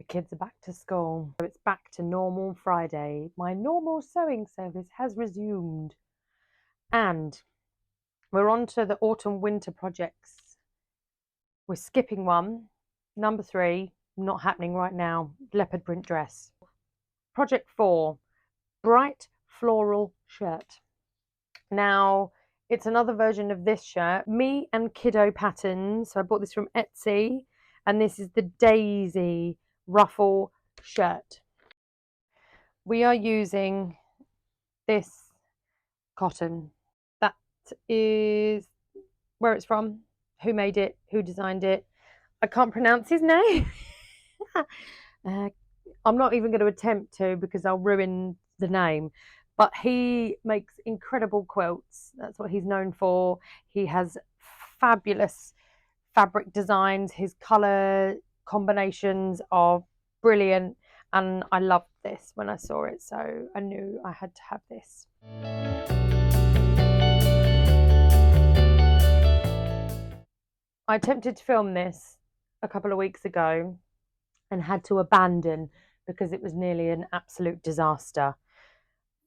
kids are back to school. So it's back to normal Friday. My normal sewing service has resumed. And we're on to the autumn winter projects. We're skipping one. Number 3, not happening right now. Leopard print dress. Project 4, bright floral shirt. Now, it's another version of this shirt. Me and KiddoandMePatterns. So I bought this from Etsy. And this is the Daisy ruffle shirt. We are using this cotton. That is where it's from, who made it, who designed it. I can't pronounce his name. I'm not even going to attempt to because I'll ruin the name. But he makes incredible quilts. That's what he's known for. He has fabulous fabric designs. His colour combinations are brilliant. And I loved this when I saw it. So I knew I had to have this. I attempted to film this a couple of weeks ago and had to abandon because it was nearly an absolute disaster.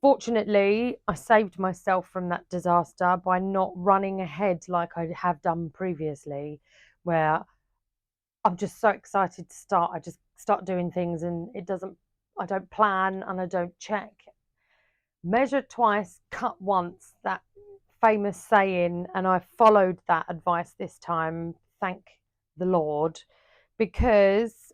Fortunately, I saved myself from that disaster by not running ahead like I have done previously, where I'm just so excited to start. I just start doing things and I don't plan and I don't check. Measure twice, cut once, that famous saying, and I followed that advice this time, thank the Lord, because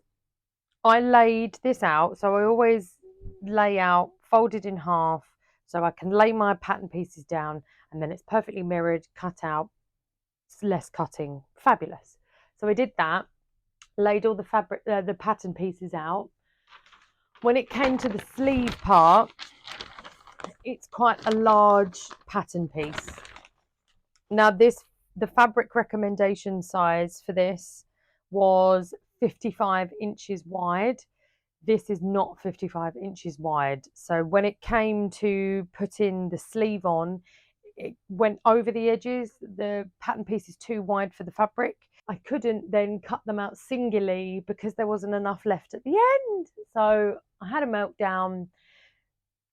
I laid this out. So I always lay out folded in half so I can lay my pattern pieces down, and then it's perfectly mirrored, cut out, it's less cutting. Fabulous. So I did that, laid all the pattern pieces out. When it came to the sleeve part, it's quite a large pattern piece. Now the fabric recommendation size for this was 55 inches wide. This is not 55 inches wide. So when it came to putting the sleeve on, it went over the edges. The pattern piece is too wide for the fabric. I couldn't then cut them out singly because there wasn't enough left at the end. So I had a meltdown,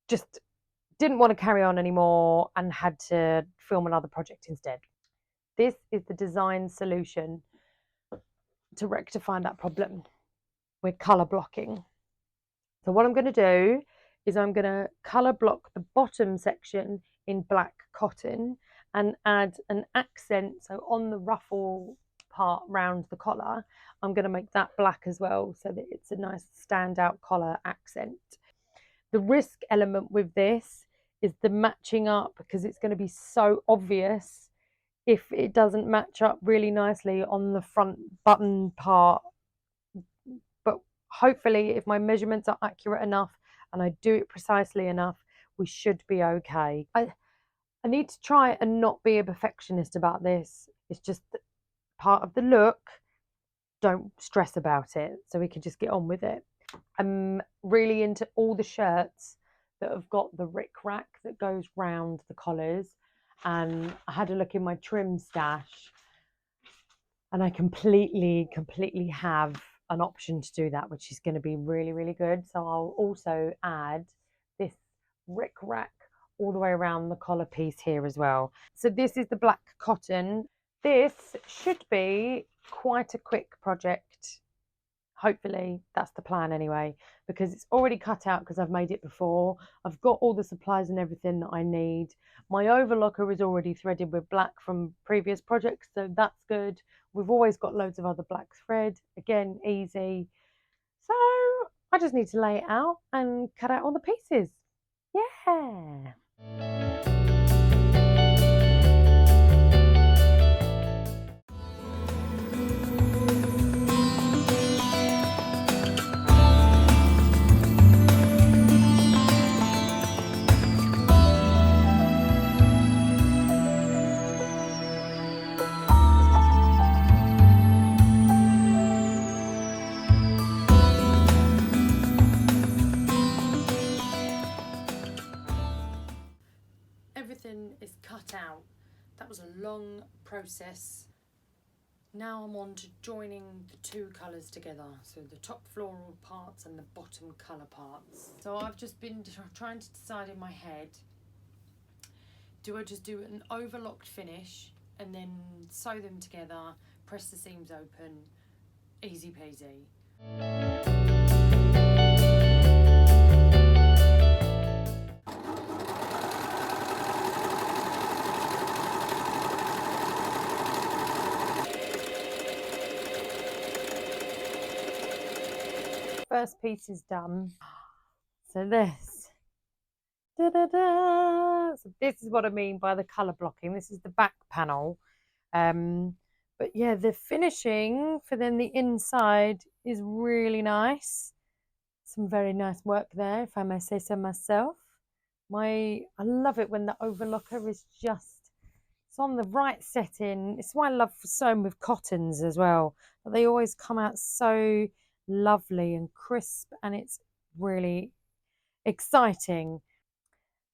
just didn't want to carry on anymore and had to film another project instead. This is the design solution to rectify that problem. We're colour blocking. So what I'm going to do is I'm going to colour block the bottom section in black cotton and add an accent. So on the ruffle part round the collar, I'm going to make that black as well so that it's a nice standout collar accent. The risk element with this is the matching up, because it's going to be so obvious if it doesn't match up really nicely on the front button part. But hopefully, if my measurements are accurate enough and I do it precisely enough, we should be okay. I need to try and not be a perfectionist about this. It's just part of the look. Don't stress about it, so we can just get on with it. I'm really into all the shirts that have got the rick-rack that goes round the collars, and I had a look in my trim stash and I completely have an option to do that, which is going to be really good. So I'll also add this rick-rack all the way around the collar piece here as well. So this is the black cotton. This should be quite a quick project. Hopefully that's the plan anyway, because it's already cut out because I've made it before. I've got all the supplies and everything that I need. My overlocker is already threaded with black from previous projects, so that's good. We've always got loads of other black thread. Again, easy. So I just need to lay it out and cut out all the pieces. Yeah. Everything is cut out. That was a long process. Now I'm on to joining the two colours together, so the top floral parts and the bottom colour parts. So I've just been trying to decide in my head, do I just do an overlocked finish and then sew them together, press the seams open, easy peasy. First piece is done. So this. Da-da-da. So this is what I mean by the colour blocking. This is the back panel. But yeah, the finishing for then the inside is really nice. Some very nice work there, if I may say so myself. I love it when the overlocker is just, it's on the right setting. It's why I love sewing with cottons as well. But they always come out so lovely and crisp, and it's really exciting.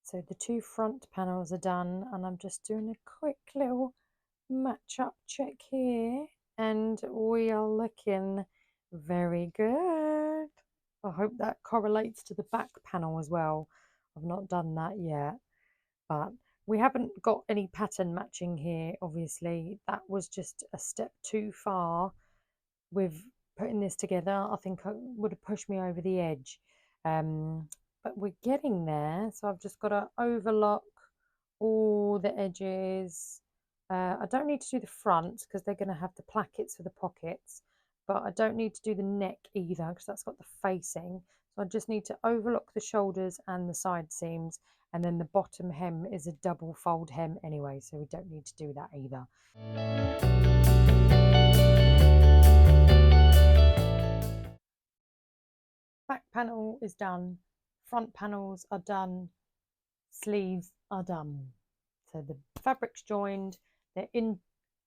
So the two front panels are done, and I'm just doing a quick little match up check here, and we are looking very good. I hope that correlates to the back panel as well. I've not done that yet, but we haven't got any pattern matching here, obviously. That was just a step too far with putting this together. I think it would have pushed me over the edge. But we're getting there. So I've just got to overlock all the edges. I don't need to do the front because they're going to have the plackets for the pockets, but I don't need to do the neck either because that's got the facing. So I just need to overlock the shoulders and the side seams, and then the bottom hem is a double fold hem anyway, so we don't need to do that either. Back panel is done, front panels are done, sleeves are done. So the fabric's joined, they're in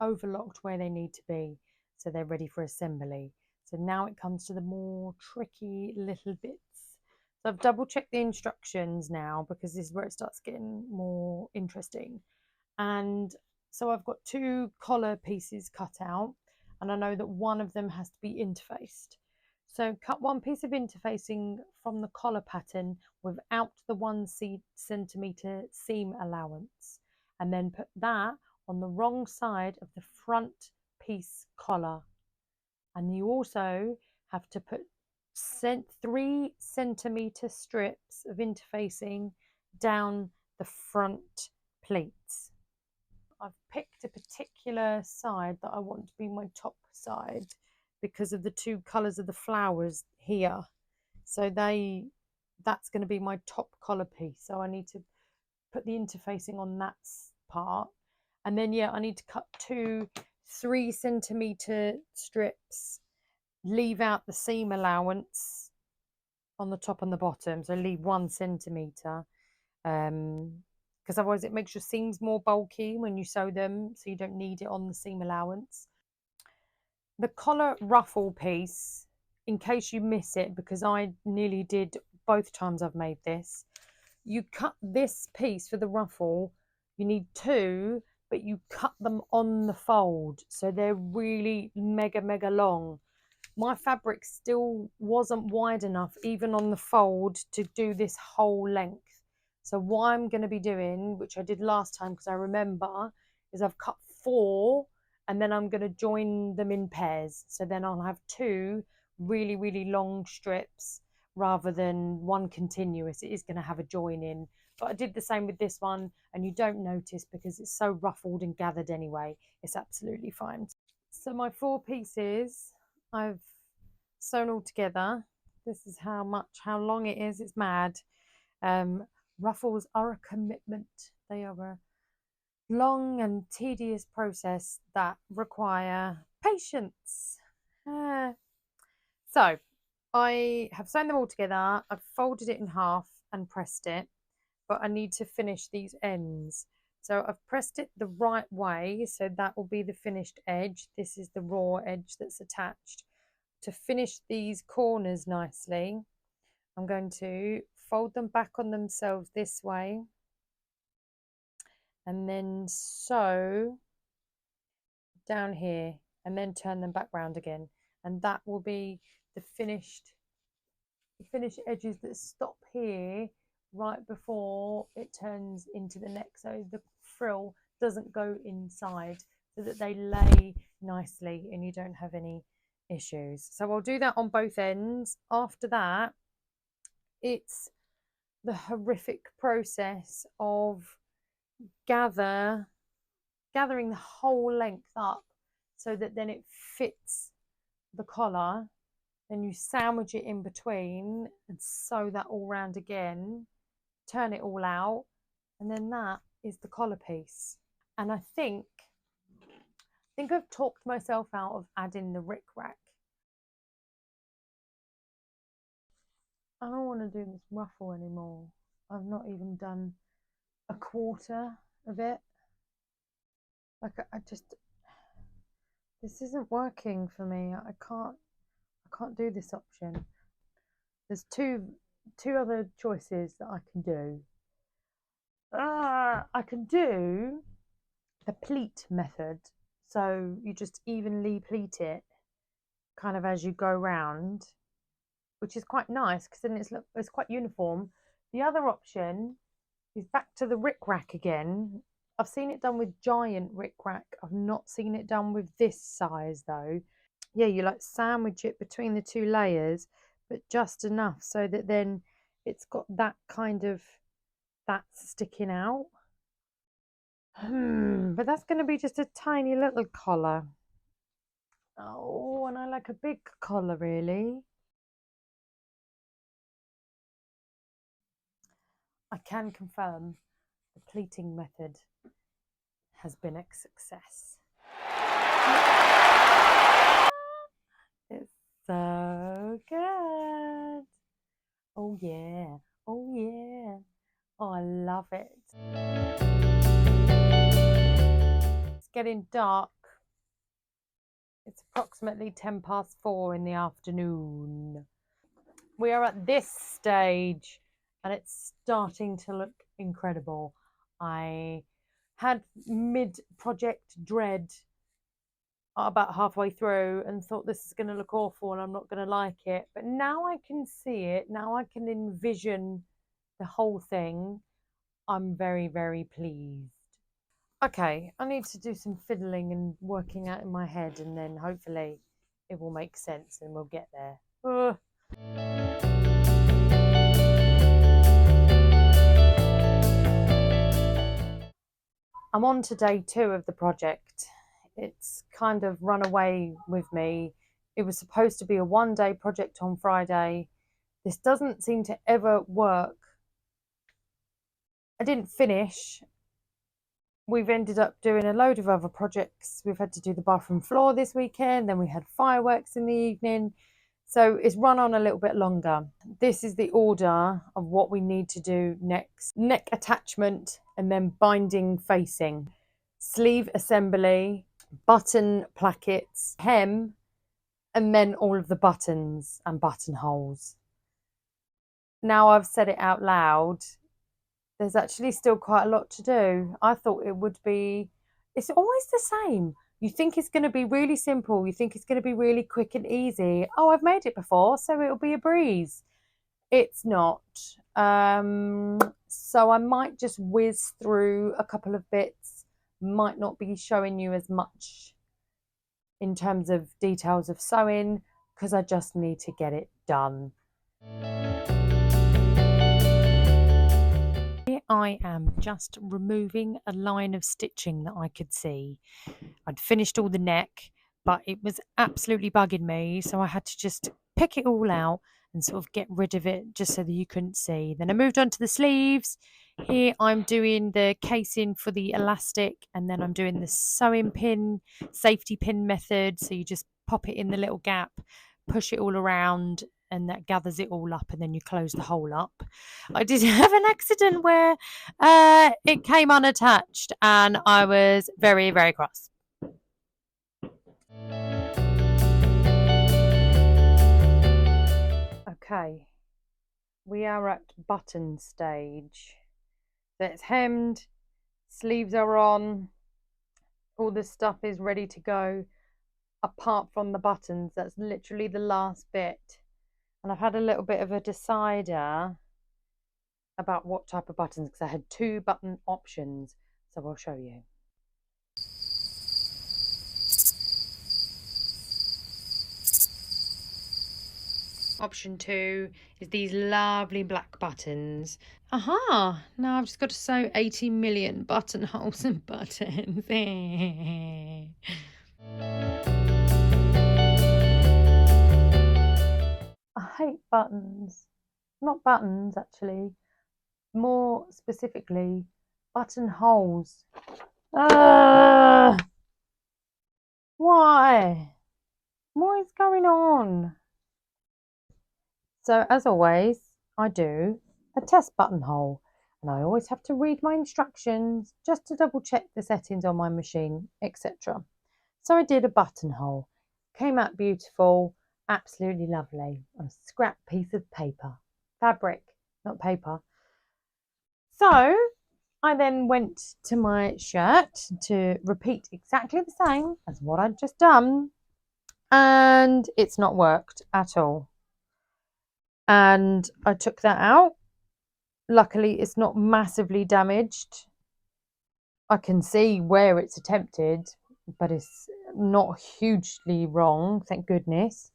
overlocked where they need to be, so they're ready for assembly. So now it comes to the more tricky little bits. So I've double checked the instructions now because this is where it starts getting more interesting. And so I've got two collar pieces cut out, and I know that one of them has to be interfaced. So cut one piece of interfacing from the collar pattern without the 1 centimetre seam allowance, and then put that on the wrong side of the front piece collar. And you also have to put 3 centimetre strips of interfacing down the front pleats. I've picked a particular side that I want to be my top side because of the two colours of the flowers here. So that's going to be my top collar piece. So I need to put the interfacing on that part. And then, yeah, I need to cut 2 3 centimetre strips, leave out the seam allowance on the top and the bottom. So leave 1 centimetre. Because otherwise it makes your seams more bulky when you sew them, so you don't need it on the seam allowance. The collar ruffle piece, in case you miss it, because I nearly did both times I've made this, you cut this piece for the ruffle, you need 2, but you cut them on the fold, so they're really mega long. My fabric still wasn't wide enough, even on the fold, to do this whole length. So what I'm going to be doing, which I did last time because I remember, is I've cut 4 and then I'm going to join them in pairs. So then I'll have 2 really long strips rather than one continuous. It is going to have a join in. But I did the same with this one, and you don't notice because it's so ruffled and gathered anyway. It's absolutely fine. So my 4 pieces I've sewn all together. This is how long it is. It's mad. Ruffles are a commitment. They are a long and tedious process that require patience. So I have sewn them all together. I've folded it in half and pressed it, but I need to finish these ends. So I've pressed it the right way, so that will be the finished edge. This is the raw edge that's attached. To finish these corners nicely, I'm going to fold them back on themselves this way and then sew down here, and then turn them back round again. And that will be the finished edges that stop here right before it turns into the neck, so the frill doesn't go inside, so that they lay nicely and you don't have any issues. So I'll do that on both ends. After that, it's the horrific process of gathering the whole length up so that then it fits the collar. Then you sandwich it in between and sew that all round again, turn it all out, and then that is the collar piece. And I think I've talked myself out of adding the rickrack. I don't want to do this ruffle anymore. I've not even done a quarter of it. Like, this isn't working for me. I can't do this option. There's two other choices that I can do. I can do the pleat method. So you just evenly pleat it kind of as you go round, which is quite nice because then it's quite uniform. The other option is back to the rickrack again. I've seen it done with giant rickrack. I've not seen it done with this size though. Yeah, you like sandwich it between the two layers, but just enough so that then it's got that kind of, that's sticking out. But that's going to be just a tiny little collar. Oh, and I like a big collar really. I can confirm the pleating method has been a success. It's so good. Oh yeah. Oh yeah. Oh, I love it. It's getting dark. It's approximately 4:10 in the afternoon. We are at this stage and it's starting to look incredible. I had mid-project dread about halfway through and thought this is going to look awful and I'm not going to like it. But now I can see it. Now I can envision the whole thing. I'm very, very pleased. Okay, I need to do some fiddling and working out in my head, and then hopefully it will make sense and we'll get there. Ugh. I'm on to day 2 of the project. It's kind of run away with me. It was supposed to be a 1-day project on Friday. This doesn't seem to ever work. I didn't finish. We've ended up doing a load of other projects. We've had to do the bathroom floor this weekend, then we had fireworks in the evening. So it's run on a little bit longer. This is the order of what we need to do next. Neck attachment and then binding facing. Sleeve assembly, button plackets, hem, and then all of the buttons and buttonholes. Now I've said it out loud, there's actually still quite a lot to do. I thought it would be, it's always the same. You think it's going to be really simple. You think it's going to be really quick and easy. Oh, I've made it before, so it'll be a breeze. It's not. So I might just whiz through a couple of bits. Might not be showing you as much in terms of details of sewing because I just need to get it done. I am just removing a line of stitching that I could see. I'd finished all the neck, but it was absolutely bugging me, so I had to just pick it all out and sort of get rid of it just so that you couldn't see. Then I moved on to the sleeves. Here I'm doing the casing for the elastic, and then I'm doing the sewing pin, safety pin method. So you just pop it in the little gap, push it all around, and that gathers it all up, and then you close the hole up. I did have an accident where it came unattached and I was very, very cross. Okay, we are at button stage. So it's hemmed, sleeves are on, all the stuff is ready to go. apart from the buttons. That's literally the last bit. And I've had a little bit of a decider about what type of buttons, because I had 2 button options. So I'll show you. Option 2 is these lovely black buttons. Aha! Now I've just got to sew 80 million buttonholes and buttons. I hate buttons. Not buttons, actually. More specifically, buttonholes. Why? What is going on? So, as always, I do a test buttonhole, and I always have to read my instructions just to double check the settings on my machine, etc. So I did a buttonhole. Came out beautiful, absolutely lovely, on a scrap piece of paper. Fabric, not paper. So I then went to my shirt to repeat exactly the same as what I'd just done, and it's not worked at all. And I took that out. Luckily, it's not massively damaged. I can see where it's attempted, but it's not hugely wrong, thank goodness.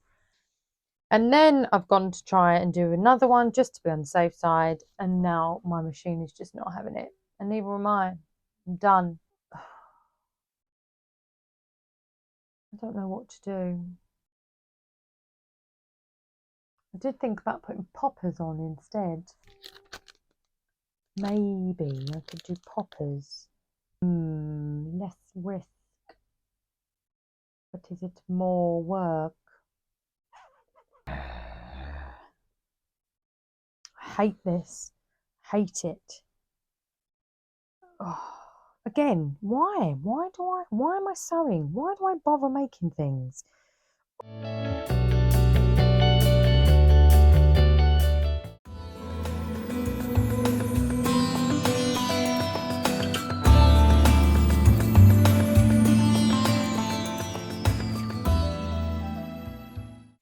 And then I've gone to try and do another one just to be on the safe side, and now my machine is just not having it, and neither am I. I'm done. I don't know what to do. I did think about putting poppers on instead. Maybe I could do poppers. Less risk. But is it more work? I hate this. Hate it. Oh, again, why? Why am I sewing? Why do I bother making things?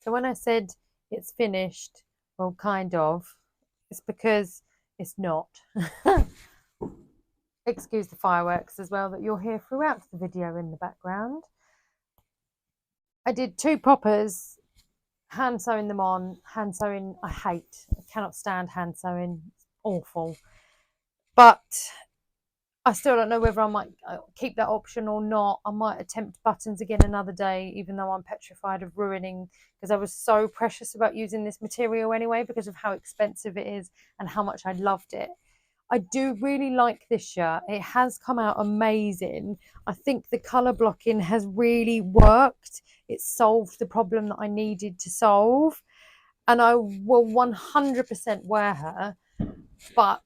So when I said it's finished, well, kind of, it's because it's not. Excuse the fireworks as well that you'll hear throughout the video in the background. I did 2 poppers, hand sewing them on. Hand sewing, I hate. I cannot stand hand sewing. It's awful. But I still don't know whether I might keep that option or not. I might attempt buttons again another day, even though I'm petrified of ruining, because I was so precious about using this material anyway, because of how expensive it is and how much I loved it. I do really like this shirt. It has come out amazing. I think the colour blocking has really worked. It solved the problem that I needed to solve. And I will 100% wear her, but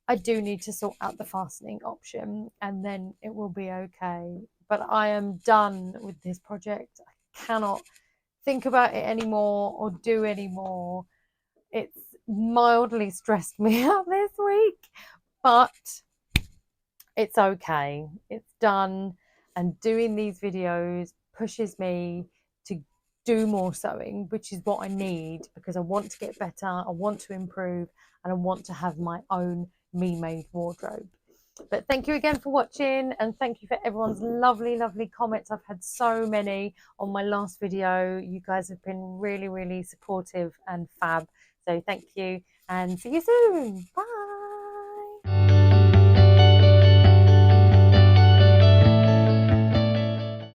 I do need to sort out the fastening option, and then it will be okay. But I am done with this project. I cannot think about it anymore or do anymore. It's mildly stressed me out this week, but it's okay. It's done, and doing these videos pushes me to do more sewing, which is what I need, because I want to get better, I want to improve, and I want to have my own me-made wardrobe. But thank you again for watching, and thank you for everyone's lovely comments. I've had so many on my last video. You guys have been really supportive and fab, so thank you, and see you soon. Bye.